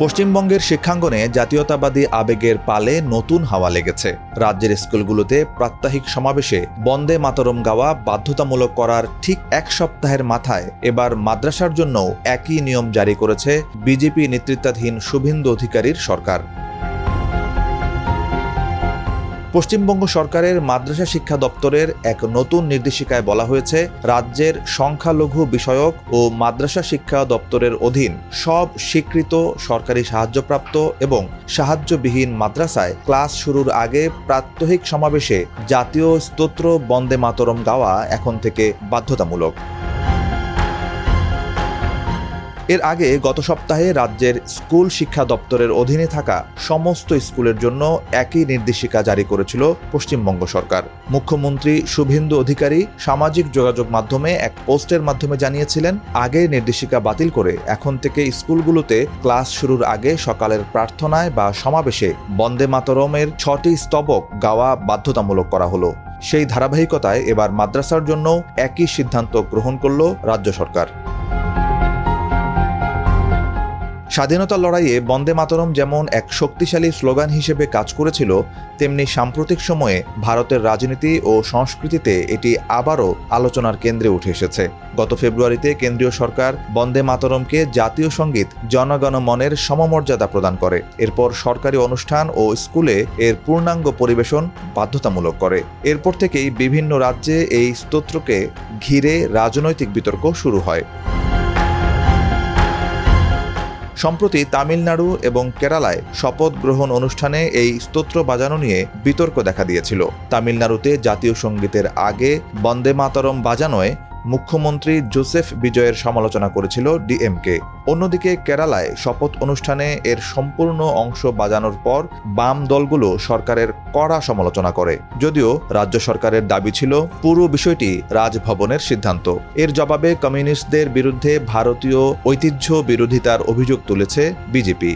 পশ্চিমবঙ্গের শিক্ষাঙ্গনে জাতীয়তাবাদী আবেগের পালে নতুন হাওয়া লেগেছে। রাজ্যের স্কুলগুলোতে প্রাত্যহিক সমাবেশে বন্দে মাতরম গাওয়া বাধ্যতামূলক করার ঠিক এক সপ্তাহের মাথায় এবার মাদ্রাসার জন্যও একই নিয়ম জারি করেছে বিজেপি নেতৃত্বাধীন শুভেন্দু অধিকারীর সরকার। পশ্চিমবঙ্গ সরকারের মাদ্রাসা শিক্ষা দপ্তরের এক নতুন নির্দেশিকায় বলা হয়েছে, রাজ্যের সংখ্যালঘু বিষয়ক ও মাদ্রাসা শিক্ষা দপ্তরের অধীন সব স্বীকৃত সরকারি সাহায্যপ্রাপ্ত এবং সাহায্যবিহীন মাদ্রাসায় ক্লাস শুরুর আগে প্রাত্যহিক সমাবেশে জাতীয় স্তোত্র বন্দে মাতরম গাওয়া এখন থেকে বাধ্যতামূলক। এর আগে গত সপ্তাহে রাজ্যের স্কুল শিক্ষা দপ্তরের অধীনে থাকা সমস্ত স্কুলের জন্য একই নির্দেশিকা জারি করেছিল পশ্চিমবঙ্গ সরকার। মুখ্যমন্ত্রী শুভেন্দু অধিকারী সামাজিক যোগাযোগ মাধ্যমে এক পোস্টের মাধ্যমে জানিয়েছিলেন, আগের নির্দেশিকা বাতিল করে এখন থেকে স্কুলগুলোতে ক্লাস শুরুর আগে সকালের প্রার্থনায় বা সমাবেশে বন্দে মাতরমের 6টি স্তবক গাওয়া বাধ্যতামূলক করা হলো। সেই ধারাবাহিকতায় এবার মাদ্রাসার জন্য একই সিদ্ধান্ত গ্রহণ করল রাজ্য সরকার। স্বাধীনতা লড়াইয়ে বন্দে মাতরম যেমন এক শক্তিশালী স্লোগান হিসেবে কাজ করেছিল, তেমনি সাম্প্রতিক সময়ে ভারতের রাজনীতি ও সংস্কৃতিতে এটি আবারও আলোচনার কেন্দ্রে উঠে এসেছে। গত ফেব্রুয়ারিতে কেন্দ্রীয় সরকার বন্দে মাতরমকে জাতীয় সঙ্গীত জনগণমনের সমমর্যাদা প্রদান করে। এরপর সরকারি অনুষ্ঠান ও স্কুলে এর পূর্ণাঙ্গ পরিবেশন বাধ্যতামূলক করে। এরপর থেকেই বিভিন্ন রাজ্যে এই স্তোত্রকে ঘিরে রাজনৈতিক বিতর্ক শুরু হয়। সম্প্রতি তামিলনাড়ু এবং কেরালায় শপথ গ্রহণ অনুষ্ঠানে এই স্তোত্র বাজানো নিয়ে বিতর্ক দেখা দিয়েছিল। তামিলনাড়ুতে জাতীয় সঙ্গীতের আগে বন্দে মাতরম বাজানোয় মুখ্যমন্ত্রী জোসেফ বিজয়ের সমালোচনা করেছিল ডিএমকে। অন্যদিকে কেরালায় শপথ অনুষ্ঠানে এর সম্পূর্ণ অংশ বাজানোর পর বাম দলগুলো সরকারের কড়া সমালোচনা করে, যদিও রাজ্য সরকারের দাবি ছিল পুরো বিষয়টি রাজভবনের সিদ্ধান্ত। এর জবাবে কমিউনিস্টদের বিরুদ্ধে ভারতীয় ঐতিহ্য বিরোধিতার অভিযোগ তুলেছে বিজেপি।